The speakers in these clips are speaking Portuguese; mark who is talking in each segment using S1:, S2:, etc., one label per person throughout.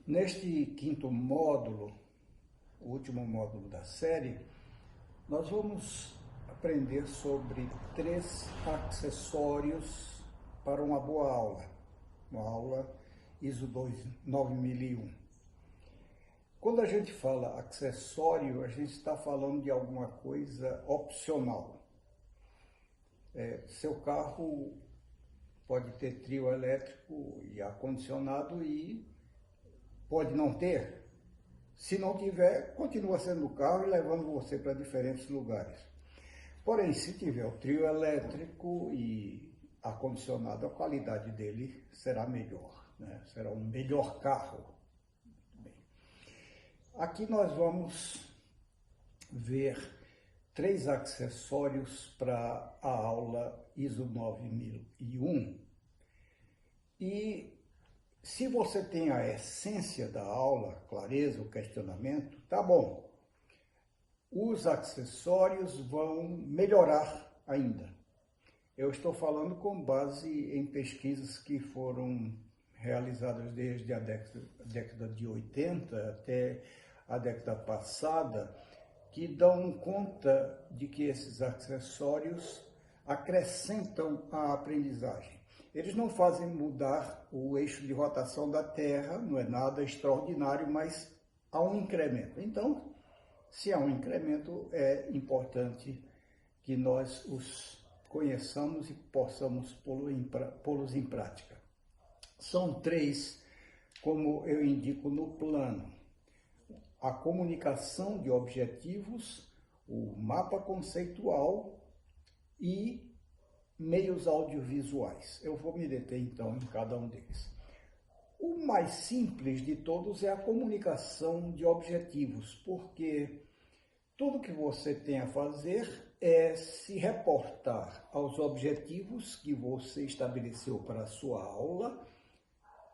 S1: Neste quinto módulo, o último módulo da série, nós vamos aprender sobre 3 acessórios para uma boa aula, uma aula ISO 9001. Quando a gente fala acessório, a gente está falando de alguma coisa opcional. Seu carro pode ter trio elétrico e ar-condicionado e pode não ter. Se não tiver, continua sendo o carro e levando você para diferentes lugares. Porém, se tiver o trio elétrico e ar-condicionado, a qualidade dele será melhor, né? Será um melhor carro. Muito bem. Aqui nós vamos ver 3 acessórios para a aula ISO 9001. E se você tem a essência da aula, clareza, o questionamento, tá bom. Os acessórios vão melhorar ainda. Eu estou falando com base em pesquisas que foram realizadas desde a década de 80 até a década passada, que dão conta de que esses acessórios acrescentam a aprendizagem. Eles não fazem mudar o eixo de rotação da Terra, não é nada extraordinário, mas há um incremento. Então, se há um incremento, é importante que nós os conheçamos e possamos pô-los em prática. São 3, como eu indico no plano: a comunicação de objetivos, o mapa conceitual e meios audiovisuais. Eu vou me deter então em cada um deles. O mais simples de todos é a comunicação de objetivos, porque tudo que você tem a fazer é se reportar aos objetivos que você estabeleceu para a sua aula.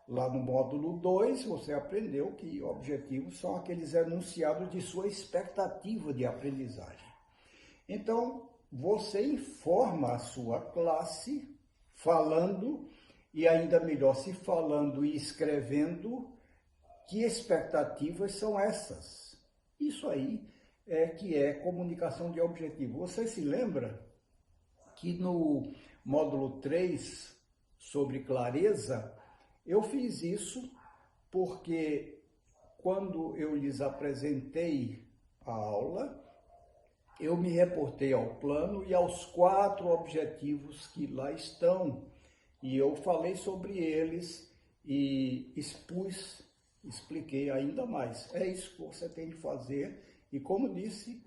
S1: Lá no módulo 2, você aprendeu que objetivos são aqueles enunciados de sua expectativa de aprendizagem. Então, você informa a sua classe falando, e ainda melhor, se falando e escrevendo, que expectativas são essas. Isso aí é que é comunicação de objetivo. Você se lembra que no módulo 3, sobre clareza, eu fiz isso porque quando eu lhes apresentei a aula, eu me reportei ao plano e aos 4 objetivos que lá estão. E eu falei sobre eles e expliquei ainda mais. É isso que você tem de fazer. E como disse,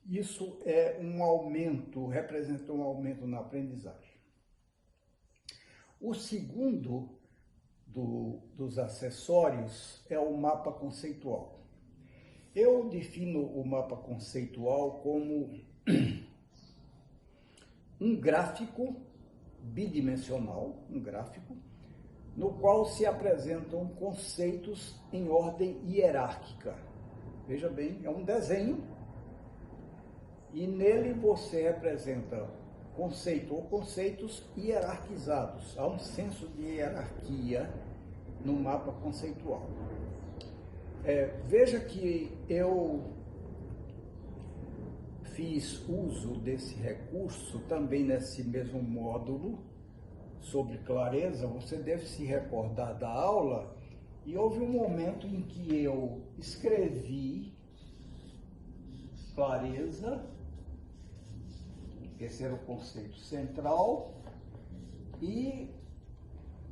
S1: isso é um aumento, representa um aumento na aprendizagem. O segundo dos acessórios é o mapa conceitual. Eu defino o mapa conceitual como um gráfico bidimensional, no qual se apresentam conceitos em ordem hierárquica. Veja bem, é um desenho e nele você representa conceito ou conceitos hierarquizados. Há um senso de hierarquia no mapa conceitual. Veja que eu fiz uso desse recurso também nesse mesmo módulo sobre clareza. Você deve se recordar da aula, e houve um momento em que eu escrevi clareza, esse era o conceito central, e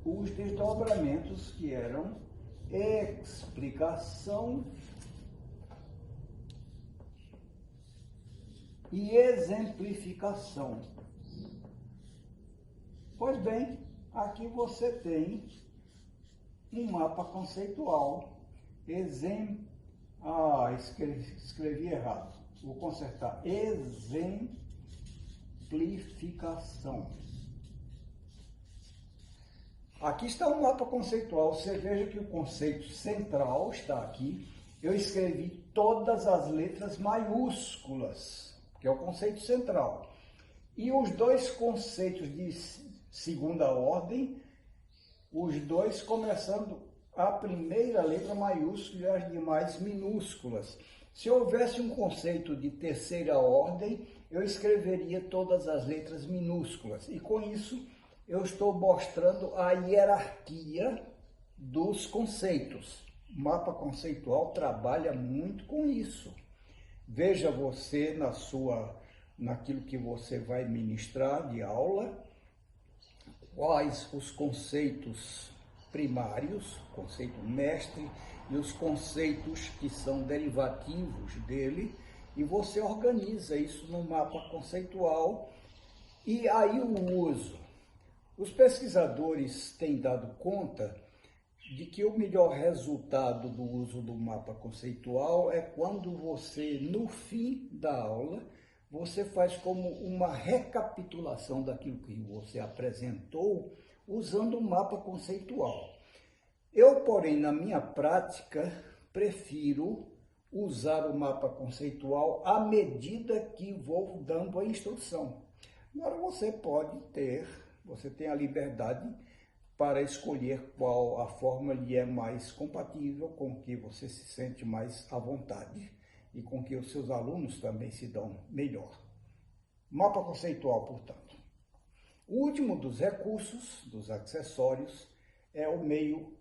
S1: os desdobramentos que eram explicação e exemplificação. Pois bem, aqui você tem um mapa conceitual. Escrevi errado. Vou consertar. Exemplificação. Aqui está o mapa conceitual. Você veja que o conceito central está aqui. Eu escrevi todas as letras maiúsculas, que é o conceito central. E os 2 conceitos de segunda ordem, os 2 começando a primeira letra maiúscula e as demais minúsculas. Se houvesse um conceito de terceira ordem, eu escreveria todas as letras minúsculas. E com isso, eu estou mostrando a hierarquia dos conceitos. O mapa conceitual trabalha muito com isso. Veja você naquilo que você vai ministrar de aula, quais os conceitos primários, conceito mestre, e os conceitos que são derivativos dele, e você organiza isso no mapa conceitual, e aí o uso. Os pesquisadores têm dado conta de que o melhor resultado do uso do mapa conceitual é quando você, no fim da aula, você faz como uma recapitulação daquilo que você apresentou usando o mapa conceitual. Eu, porém, na minha prática, prefiro usar o mapa conceitual à medida que vou dando a instrução. Agora você tem a liberdade para escolher qual a forma lhe é mais compatível, com que você se sente mais à vontade e com que os seus alunos também se dão melhor. Mapa conceitual, portanto. O último dos recursos, dos acessórios, é o meio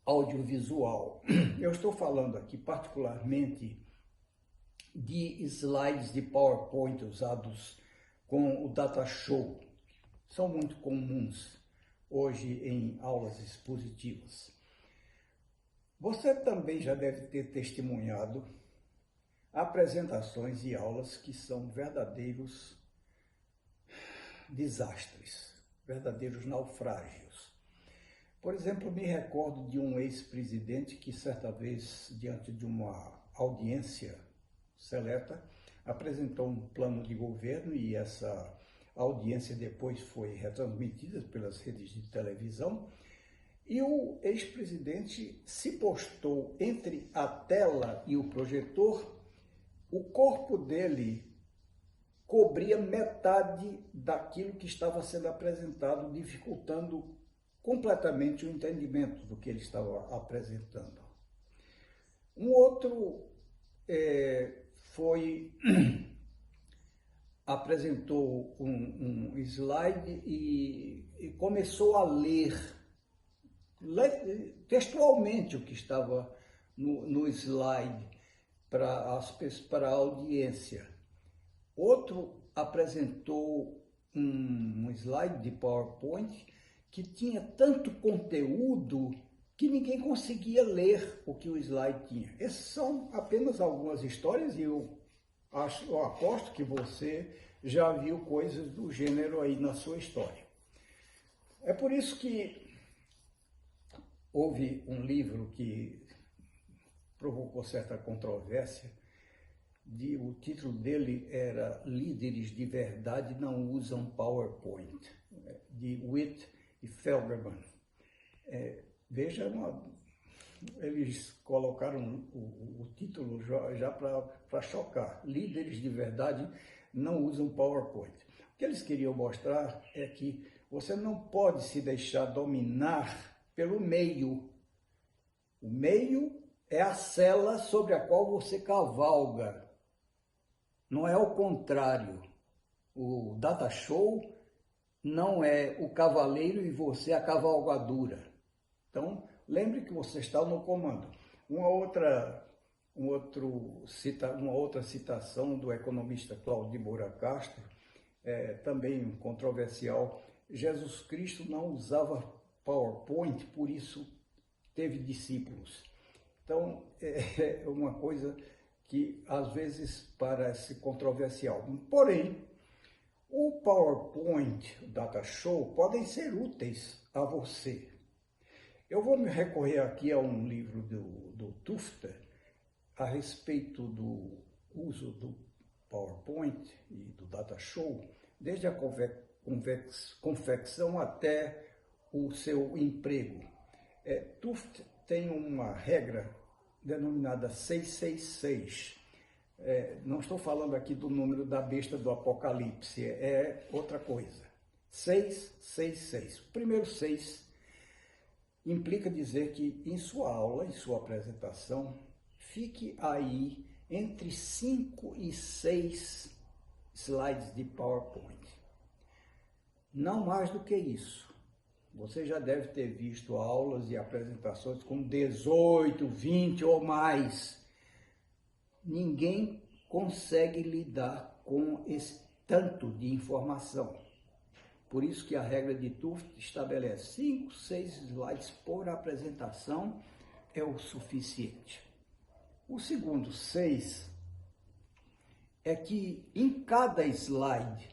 S1: audiovisual. Eu estou falando aqui particularmente de slides de PowerPoint usados com o Data Show. São muito comuns hoje em aulas expositivas. Você também já deve ter testemunhado apresentações e aulas que são verdadeiros desastres, verdadeiros naufrágios. Por exemplo, me recordo de um ex-presidente que certa vez, diante de uma audiência seleta, apresentou um plano de governo e essa audiência depois foi retransmitida pelas redes de televisão e o ex-presidente se postou entre a tela e o projetor, o corpo dele cobria metade daquilo que estava sendo apresentado, dificultando completamente o entendimento do que ele estava apresentando. Um outro apresentou um slide e começou a ler textualmente o que estava no slide para a audiência. Outro apresentou um slide de PowerPoint que tinha tanto conteúdo que ninguém conseguia ler o que o slide tinha. Essas são apenas algumas histórias e eu aposto que você já viu coisas do gênero aí na sua história. É por isso que houve um livro que provocou certa controvérsia. O título dele era Líderes de Verdade Não Usam PowerPoint, de Witt e Felberman. Veja, eles colocaram o título já para chocar. Líderes de verdade não usam PowerPoint. O que eles queriam mostrar é que você não pode se deixar dominar pelo meio. O meio é a sela sobre a qual você cavalga. Não é o contrário. O Data Show não é o cavaleiro e você a cavalgadura. Então, lembre que você está no comando. Uma outra citação do economista Cláudio Moura Castro, também controversial. Jesus Cristo não usava PowerPoint, por isso teve discípulos. Então, é uma coisa que às vezes parece controversial. Porém, o PowerPoint, o Data Show, podem ser úteis a você. Eu vou me recorrer aqui a um livro do Tufte a respeito do uso do PowerPoint e do Data Show, desde a confecção até o seu emprego. Tufte tem uma regra denominada 666. Não estou falando aqui do número da besta do Apocalipse, é outra coisa. 666. O primeiro 6 implica dizer que em sua aula, em sua apresentação, fique aí entre 5 e 6 slides de PowerPoint. Não mais do que isso. Você já deve ter visto aulas e apresentações com 18, 20 ou mais. Ninguém consegue lidar com esse tanto de informação. Por isso que a regra de Tufte estabelece 5, 6 slides por apresentação é o suficiente. O segundo 6 é que em cada slide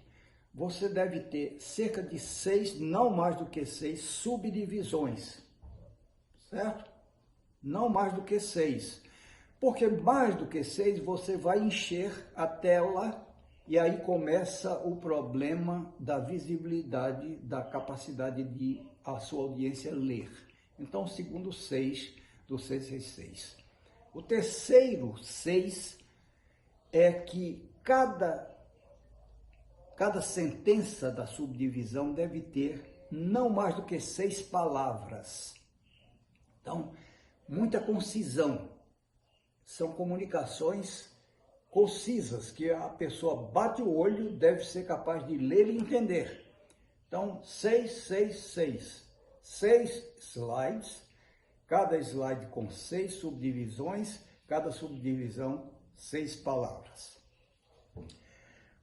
S1: você deve ter cerca de 6, não mais do que 6 subdivisões, certo? Não mais do que 6, porque mais do que 6 você vai encher a tela e aí começa o problema da visibilidade, da capacidade de a sua audiência ler. Então, segundo 6 do 666. O terceiro 6 é que cada sentença da subdivisão deve ter não mais do que 6 palavras. Então, muita concisão. São comunicações concisas, que a pessoa bate o olho, deve ser capaz de ler e entender. Então, 6, 6, 6. 6 slides, cada slide com 6 subdivisões, cada subdivisão 6 palavras.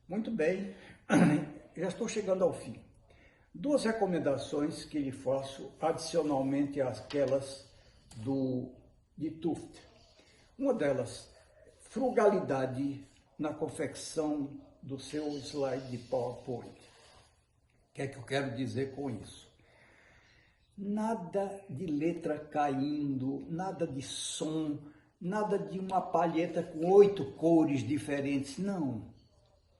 S1: Muito bem, já estou chegando ao fim. 2 recomendações que lhe faço adicionalmente àquelas de Tufte. Uma delas, frugalidade na confecção do seu slide de PowerPoint. O que é que eu quero dizer com isso? Nada de letra caindo, nada de som, nada de uma palheta com 8 cores diferentes, não.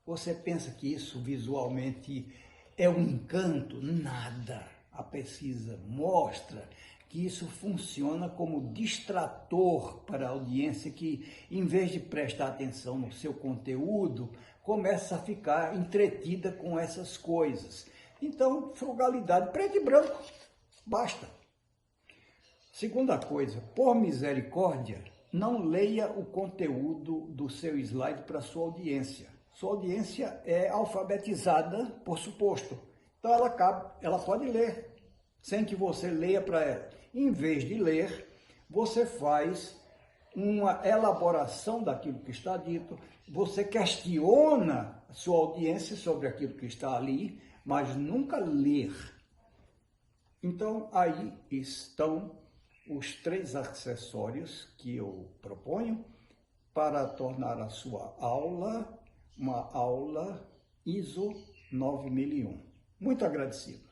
S1: Você pensa que isso visualmente é um encanto? Nada. A pesquisa mostra que isso funciona como distrator para a audiência que, em vez de prestar atenção no seu conteúdo, começa a ficar entretida com essas coisas. Então, frugalidade, preto e branco, basta. Segunda coisa, por misericórdia, não leia o conteúdo do seu slide para a sua audiência. Sua audiência é alfabetizada, por suposto. Então, ela pode ler, sem que você leia para ela. Em vez de ler, você faz uma elaboração daquilo que está dito, você questiona a sua audiência sobre aquilo que está ali, mas nunca ler. Então, aí estão os 3 acessórios que eu proponho para tornar a sua aula uma aula ISO 9001. Muito agradecido.